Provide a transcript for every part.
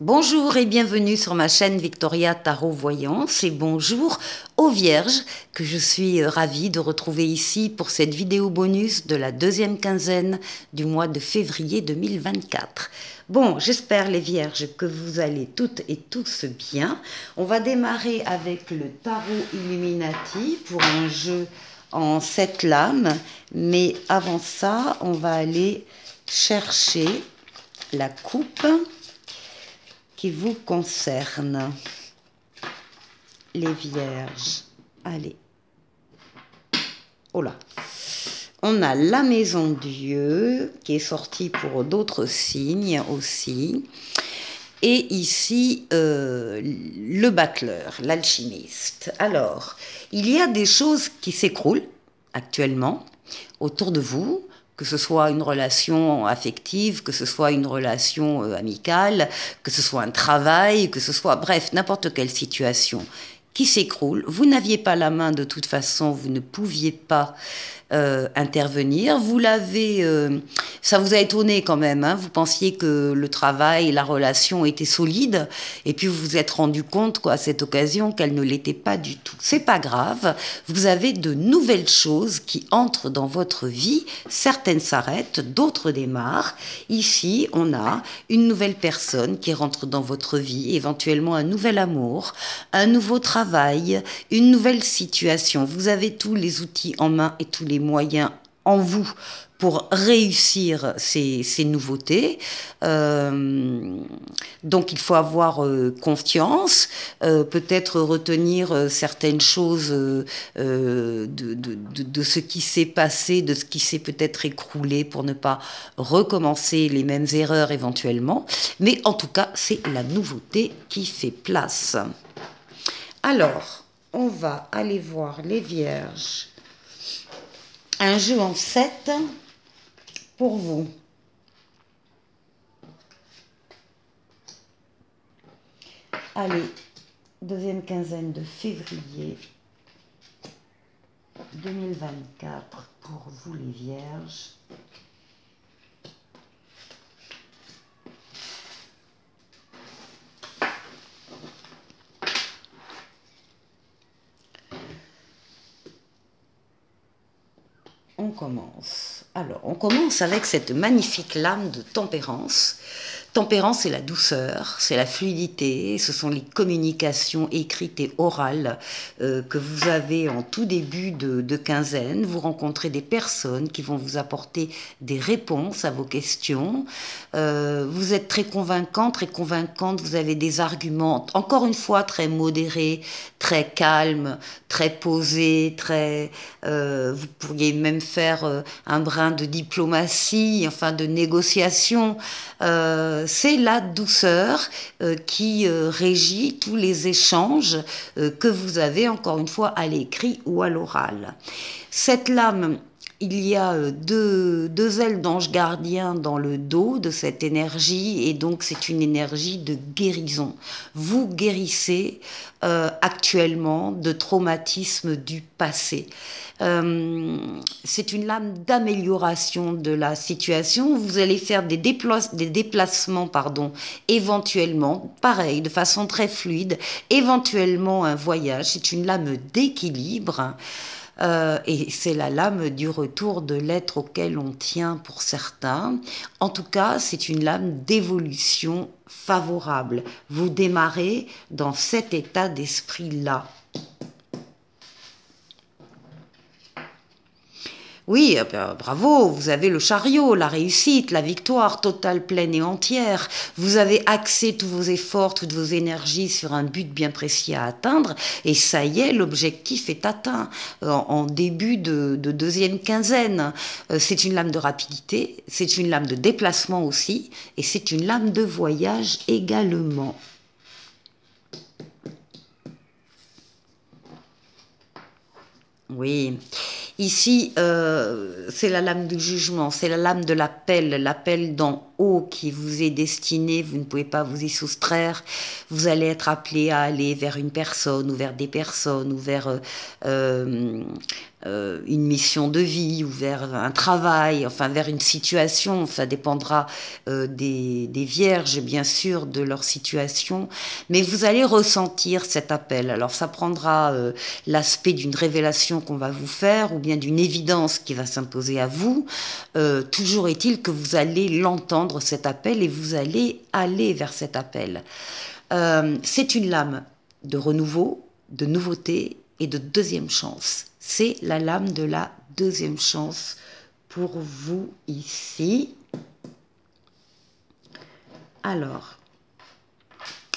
Bonjour et bienvenue sur ma chaîne Victoria Tarot Voyance et bonjour aux Vierges que je suis ravie de retrouver ici pour cette vidéo bonus de la deuxième quinzaine du mois de février 2024. Bon, j'espère les Vierges que vous allez toutes et tous bien. On va démarrer avec le Tarot Illuminati pour un jeu en 7 lames, mais avant ça, on va aller chercher la coupe qui vous concerne, les Vierges. Allez. Oh là. On a la Maison Dieu qui est sortie pour d'autres signes aussi. Et ici, le battleur, l'alchimiste. Alors, il y a des choses qui s'écroulent actuellement autour de vous, que ce soit une relation affective, que ce soit une relation amicale, que ce soit un travail, que ce soit, bref, n'importe quelle situation qui s'écroule. Vous n'aviez pas la main de toute façon, vous ne pouviez pas intervenir. Vous l'avez, ça vous a étonné quand même, hein, vous pensiez que le travail, la relation était solide, et puis vous vous êtes rendu compte quoi, à cette occasion qu'elle ne l'était pas du tout. C'est pas grave, vous avez de nouvelles choses qui entrent dans votre vie, certaines s'arrêtent, d'autres démarrent. Ici, on a une nouvelle personne qui rentre dans votre vie, éventuellement un nouvel amour, un nouveau travail, une nouvelle situation. Vous avez tous les outils en main et tous les moyens en vous pour réussir ces nouveautés. Donc il faut avoir confiance, peut-être retenir certaines choses de ce qui s'est passé, de ce qui s'est peut-être écroulé pour ne pas recommencer les mêmes erreurs éventuellement. Mais en tout cas, c'est la nouveauté qui fait place. Alors, on va aller voir les Vierges. Un jeu en 7 pour vous. Allez, deuxième quinzaine de février 2024 pour vous les Vierges. On commence. Alors, on commence avec cette magnifique lame de tempérance. Tempérance, c'est la douceur, c'est la fluidité, ce sont les communications écrites et orales que vous avez en tout début de quinzaine. Vous rencontrez des personnes qui vont vous apporter des réponses à vos questions. Vous êtes très convaincant, très convaincante, vous avez des arguments, encore une fois, très modérés, très calmes, très posés, très... vous pourriez même faire un brin de diplomatie, enfin de négociation. C'est la douceur qui régit tous les échanges que vous avez, encore une fois, à l'écrit ou à l'oral. Cette lame, il y a deux ailes d'ange gardien dans le dos de cette énergie, et donc c'est une énergie de guérison. Vous guérissez actuellement de traumatismes du passé. C'est une lame d'amélioration de la situation. Vous allez faire des déplacements, éventuellement, pareil, de façon très fluide, éventuellement un voyage. C'est une lame d'équilibre. Et c'est la lame du retour de l'être auquel on tient pour certains. En tout cas, c'est une lame d'évolution favorable. Vous démarrez dans cet état d'esprit-là. Oui, bravo, vous avez le chariot, la réussite, la victoire totale, pleine et entière. Vous avez axé tous vos efforts, toutes vos énergies sur un but bien précis à atteindre. Et ça y est, l'objectif est atteint en début de deuxième quinzaine. C'est une lame de rapidité, c'est une lame de déplacement aussi, et c'est une lame de voyage également. Oui, ici, c'est la lame du jugement, c'est la lame de l'appel d'en haut qui vous est destiné, vous ne pouvez pas vous y soustraire, vous allez être appelé à aller vers une personne ou vers des personnes ou vers une mission de vie ou vers un travail, enfin vers une situation. Ça dépendra des vierges, bien sûr, de leur situation. Mais vous allez ressentir cet appel. Alors ça prendra l'aspect d'une révélation qu'on va vous faire ou bien d'une évidence qui va s'imposer à vous. Toujours est-il que vous allez l'entendre, cet appel, et vous allez aller vers cet appel. C'est une lame de renouveau, de nouveauté et de deuxième chance. C'est la lame de la deuxième chance pour vous ici. Alors,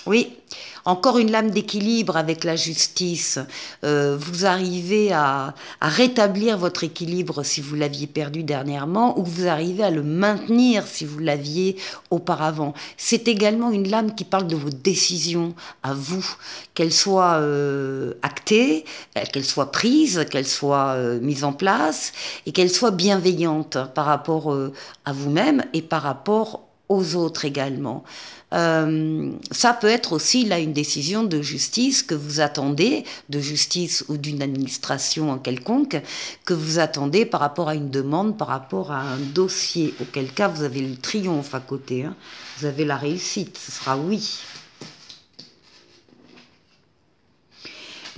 oui, encore une lame d'équilibre avec la justice. Vous arrivez à rétablir votre équilibre si vous l'aviez perdu dernièrement, ou vous arrivez à le maintenir si vous l'aviez auparavant. C'est également une lame qui parle de vos décisions à vous, qu'elles soient actées, qu'elles soient prises, qu'elles soient mises en place, et qu'elles soient bienveillantes par rapport à vous-même et par rapport aux autres également. Ça peut être aussi là une décision de justice que vous attendez, de justice ou d'une administration en quelconque, que vous attendez par rapport à une demande, par rapport à un dossier, auquel cas vous avez le triomphe à côté, hein. Vous avez la réussite, ce sera oui.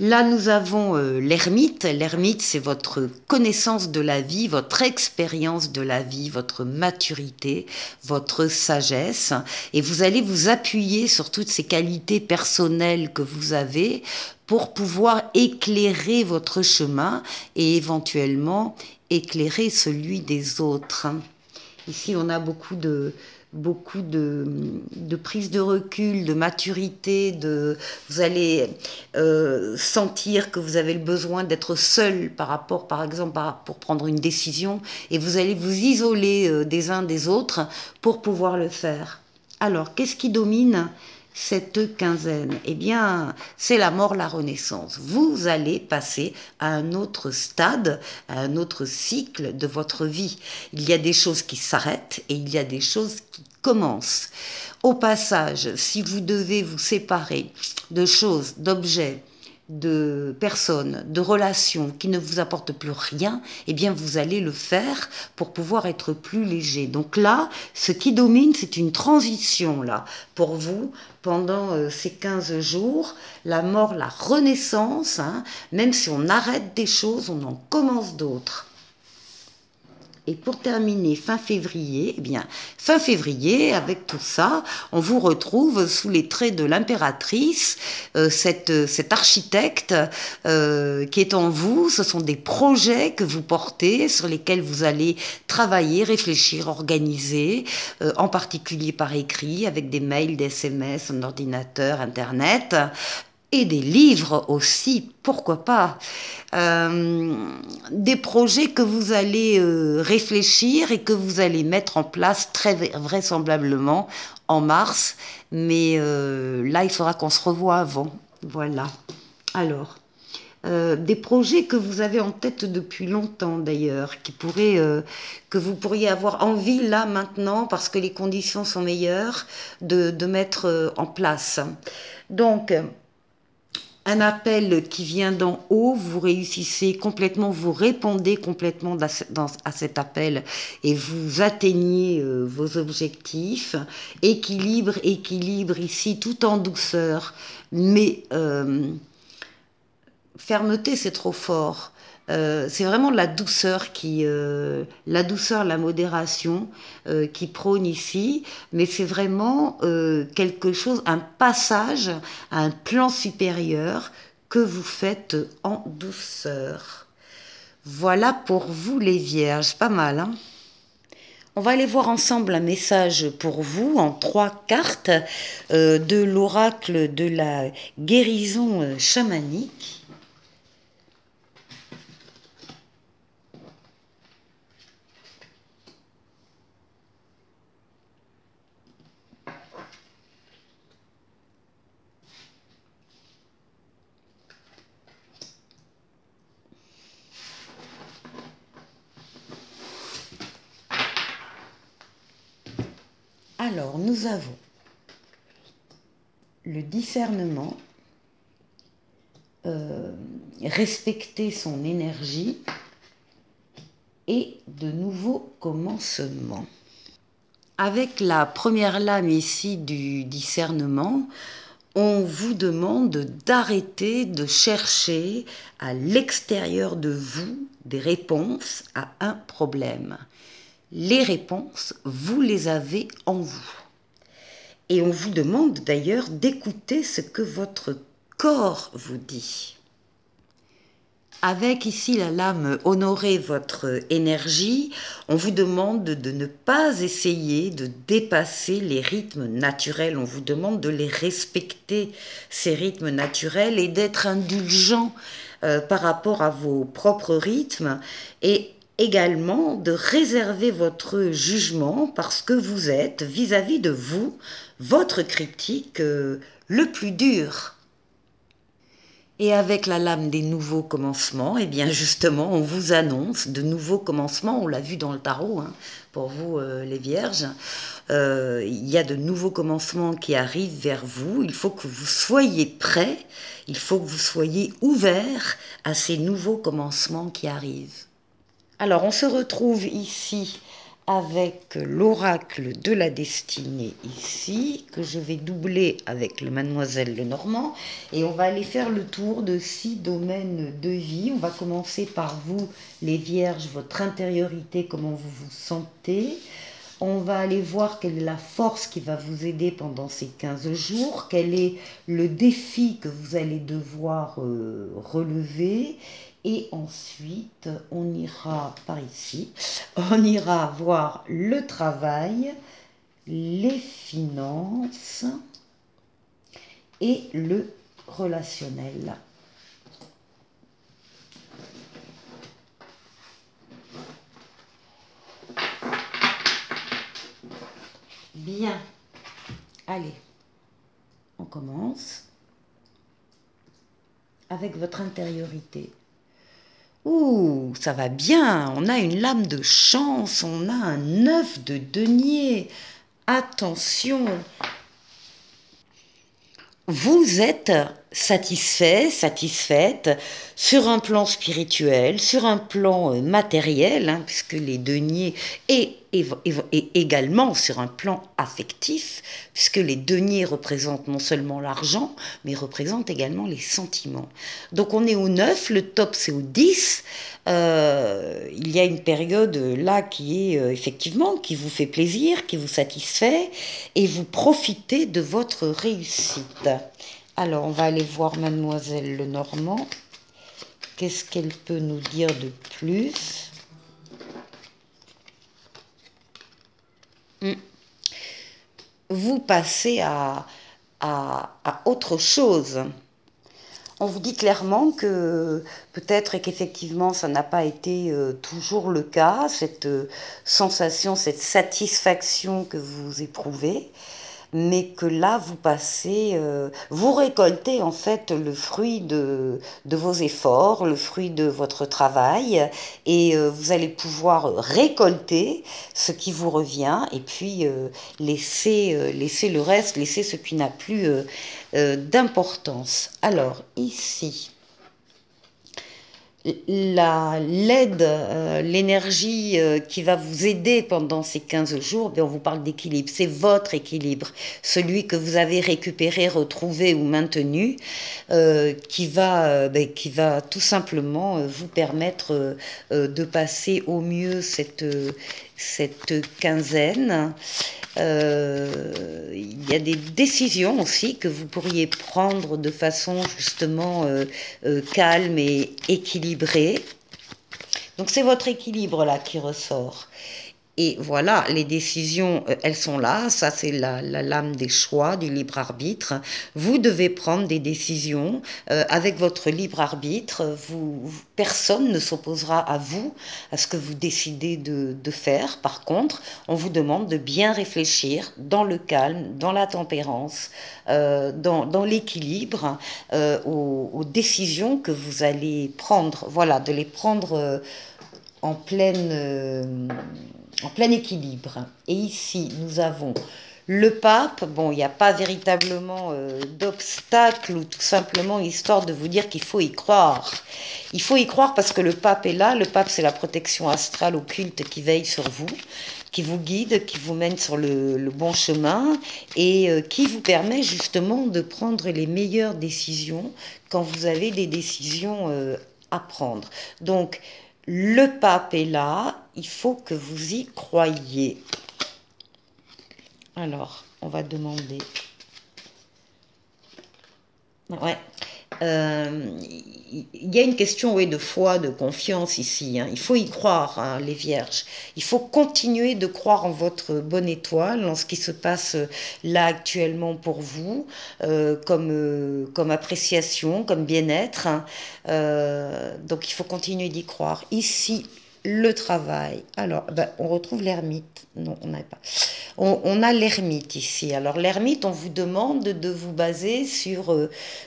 Là, nous avons l'ermite. L'ermite, c'est votre connaissance de la vie, votre expérience de la vie, votre maturité, votre sagesse. Et vous allez vous appuyer sur toutes ces qualités personnelles que vous avez pour pouvoir éclairer votre chemin et éventuellement éclairer celui des autres. Ici, on a beaucoup de prise de recul, de maturité, vous allez sentir que vous avez le besoin d'être seul par rapport, par exemple, pour prendre une décision, et vous allez vous isoler des uns des autres pour pouvoir le faire. Alors, qu'est-ce qui domine cette quinzaine? Eh bien, c'est la mort, la renaissance. Vous allez passer à un autre stade, à un autre cycle de votre vie. Il y a des choses qui s'arrêtent et il y a des choses qui commencent. Au passage, si vous devez vous séparer de choses, d'objets, de personnes, de relations qui ne vous apportent plus rien, eh bien vous allez le faire pour pouvoir être plus léger. Donc là, ce qui domine, c'est une transition là pour vous pendant ces 15 jours, la mort, la renaissance, hein, même si on arrête des choses, on en commence d'autres. Et pour terminer, fin février, eh bien, fin février, avec tout ça, on vous retrouve sous les traits de l'impératrice, cet architecte qui est en vous. Ce sont des projets que vous portez, sur lesquels vous allez travailler, réfléchir, organiser, en particulier par écrit, avec des mails, des SMS, un ordinateur, Internet. Et des livres aussi, pourquoi pas. Des projets que vous allez réfléchir et que vous allez mettre en place très vraisemblablement en mars. Mais là, il faudra qu'on se revoie avant. Voilà. Alors, des projets que vous avez en tête depuis longtemps d'ailleurs, que vous pourriez avoir envie là maintenant, parce que les conditions sont meilleures, de mettre en place. Donc, un appel qui vient d'en haut, vous réussissez complètement, vous répondez complètement à cet appel et vous atteignez vos objectifs. Équilibre ici, tout en douceur. Mais fermeté, c'est trop fort. C'est vraiment la douceur la modération qui prône ici, mais c'est vraiment quelque chose, un passage à un plan supérieur que vous faites en douceur. Voilà pour vous les vierges, pas mal, hein? On va aller voir ensemble un message pour vous en 3 cartes de l'oracle de la guérison chamanique. Alors, nous avons le discernement, respecter son énergie, et de nouveaux commencements. Avec la première lame ici du discernement, on vous demande d'arrêter de chercher à l'extérieur de vous des réponses à un problème. Les réponses, vous les avez en vous. Et on vous demande d'ailleurs d'écouter ce que votre corps vous dit. Avec ici la lame honorer votre énergie, on vous demande de ne pas essayer de dépasser les rythmes naturels. On vous demande de les respecter, ces rythmes naturels, et d'être indulgent par rapport à vos propres rythmes, et également de réserver votre jugement parce que vous êtes vis-à-vis de vous, votre critique le plus dur. Et avec la lame des nouveaux commencements, eh bien justement, on vous annonce de nouveaux commencements. On l'a vu dans le tarot, hein, pour vous les vierges. Il y a de nouveaux commencements qui arrivent vers vous. Il faut que vous soyez prêts, il faut que vous soyez ouverts à ces nouveaux commencements qui arrivent. Alors, on se retrouve ici avec l'oracle de la destinée ici, que je vais doubler avec le Mademoiselle Lenormand, et on va aller faire le tour de 6 domaines de vie. On va commencer par vous, les vierges, votre intériorité, comment vous vous sentez. On va aller voir quelle est la force qui va vous aider pendant ces 15 jours, quel est le défi que vous allez devoir relever. Et ensuite, on ira par ici, on ira voir le travail, les finances et le relationnel. Bien, allez, on commence avec votre intériorité. Ouh, ça va bien, on a une lame de chance, on a un 9 de denier. Attention, vous êtes satisfait, satisfaite sur un plan spirituel, sur un plan matériel, hein, puisque les deniers, et également sur un plan affectif, puisque les deniers représentent non seulement l'argent, mais représentent également les sentiments. Donc on est au 9, le top c'est au 10. Il y a une période là qui est effectivement, qui vous fait plaisir, qui vous satisfait, et vous profitez de votre réussite. Alors, on va aller voir Mademoiselle Lenormand. Qu'est-ce qu'elle peut nous dire de plus? Vous passez à autre chose. On vous dit clairement que peut-être et qu'effectivement ça n'a pas été toujours le cas, cette sensation, cette satisfaction que vous éprouvez, mais que là vous passez, vous récoltez en fait le fruit de vos efforts, le fruit de votre travail, et vous allez pouvoir récolter ce qui vous revient, et puis laisser le reste, laisser ce qui n'a plus d'importance. Alors ici, l'aide, l'énergie qui va vous aider pendant ces 15 jours, on vous parle d'équilibre, c'est votre équilibre, celui que vous avez récupéré, retrouvé ou maintenu, qui va tout simplement vous permettre de passer au mieux cette quinzaine. Il y a des décisions aussi que vous pourriez prendre de façon justement calme et équilibrée. Donc c'est votre équilibre là qui ressort. Et voilà, les décisions, elles sont là. Ça, c'est la lame des choix, du libre arbitre. Vous devez prendre des décisions avec votre libre arbitre. Personne ne s'opposera à vous, à ce que vous décidez de faire. Par contre, on vous demande de bien réfléchir dans le calme, dans la tempérance, dans l'équilibre, aux décisions que vous allez prendre. Voilà, de les prendre en plein équilibre. Et ici, nous avons Le pape, bon, il n'y a pas véritablement d'obstacle ou tout simplement histoire de vous dire qu'il faut y croire. Il faut y croire parce que le pape est là. Le pape, c'est la protection astrale occulte qui veille sur vous, qui vous guide, qui vous mène sur le bon chemin et qui vous permet justement de prendre les meilleures décisions quand vous avez des décisions à prendre. Donc, le pape est là, il faut que vous y croyiez. Alors, on va demander. Ouais. Il y a une question oui, de foi, de confiance ici. Hein. Il faut y croire, hein, les vierges. Il faut continuer de croire en votre bonne étoile, en ce qui se passe là actuellement pour vous, comme appréciation, comme bien-être. Hein. Donc il faut continuer d'y croire. Ici, le travail. Alors, ben, on retrouve l'ermite. Non, on n'a pas. On a l'ermite ici. Alors, l'ermite, on vous demande de vous baser sur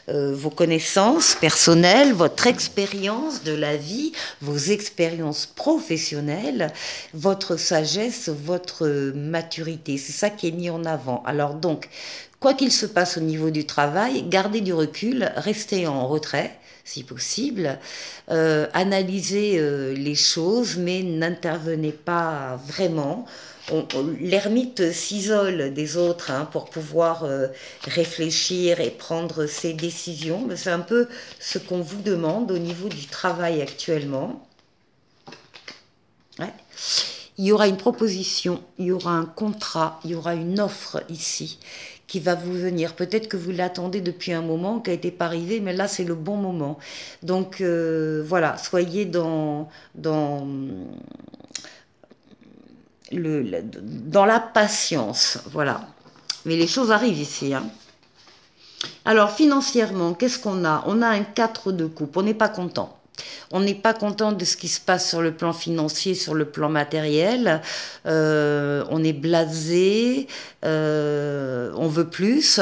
vos connaissances personnelles, votre expérience de la vie, vos expériences professionnelles, votre sagesse, votre maturité. C'est ça qui est mis en avant. Alors, donc, quoi qu'il se passe au niveau du travail, gardez du recul, restez en retrait si possible, analysez les choses, mais n'intervenez pas vraiment. L'ermite s'isole des autres hein, pour pouvoir réfléchir et prendre ses décisions. C'est un peu ce qu'on vous demande au niveau du travail actuellement. Ouais. Il y aura une proposition, il y aura un contrat, il y aura une offre ici qui va vous venir. Peut-être que vous l'attendez depuis un moment, qu'elle n'était pas arrivée, mais là, c'est le bon moment. Donc, voilà, soyez dans la patience, voilà. Mais les choses arrivent ici, hein. Alors, financièrement, qu'est-ce qu'on a? On a un 4 de coupe, on n'est pas content. On n'est pas content de ce qui se passe sur le plan financier, sur le plan matériel. On est blasé, on veut plus.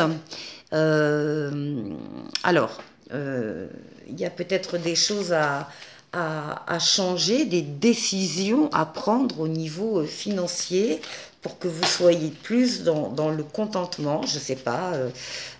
Alors, il y a peut-être des choses à changer, des décisions à prendre au niveau financier pour que vous soyez plus dans le contentement, je ne sais pas,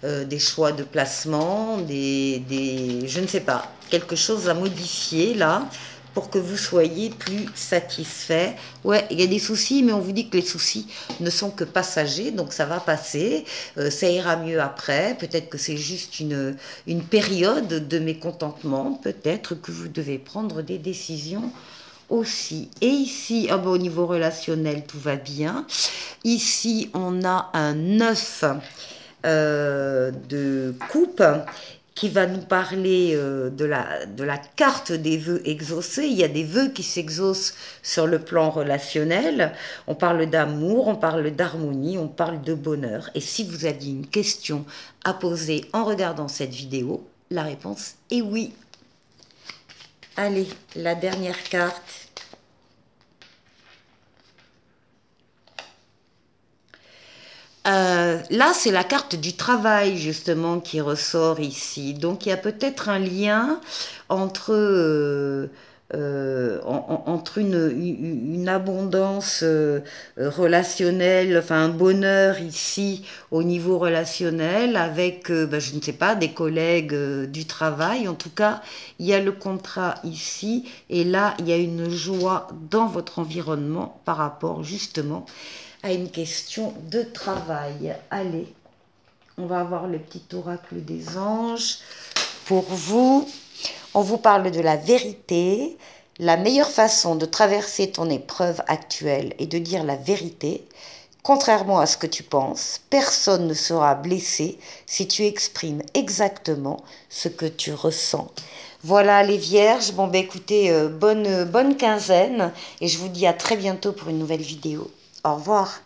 des choix de placement, je ne sais pas, quelque chose à modifier là pour que vous soyez plus satisfait. Ouais, il y a des soucis, mais on vous dit que les soucis ne sont que passagers, donc ça va passer, ça ira mieux après, peut-être que c'est juste une période de mécontentement, peut-être que vous devez prendre des décisions aussi. Et ici, ah ben, au niveau relationnel, tout va bien. Ici, on a un 9 de coupe qui va nous parler de la carte des vœux exaucés. Il y a des vœux qui s'exaucent sur le plan relationnel. On parle d'amour, on parle d'harmonie, on parle de bonheur. Et si vous aviez une question à poser en regardant cette vidéo, la réponse est oui. Allez, la dernière carte. Là, c'est la carte du travail, justement, qui ressort ici. Donc, il y a peut-être un lien entre, entre une abondance relationnelle, enfin un bonheur ici au niveau relationnel avec, ben, je ne sais pas, des collègues du travail. En tout cas, il y a le contrat ici et là, il y a une joie dans votre environnement par rapport justement à une question de travail. Allez, on va avoir le petit oracle des anges pour vous. On vous parle de la vérité. La meilleure façon de traverser ton épreuve actuelle est de dire la vérité. Contrairement à ce que tu penses, personne ne sera blessé si tu exprimes exactement ce que tu ressens. Voilà les vierges. Bon, ben écoutez, bonne quinzaine et je vous dis à très bientôt pour une nouvelle vidéo. Au revoir.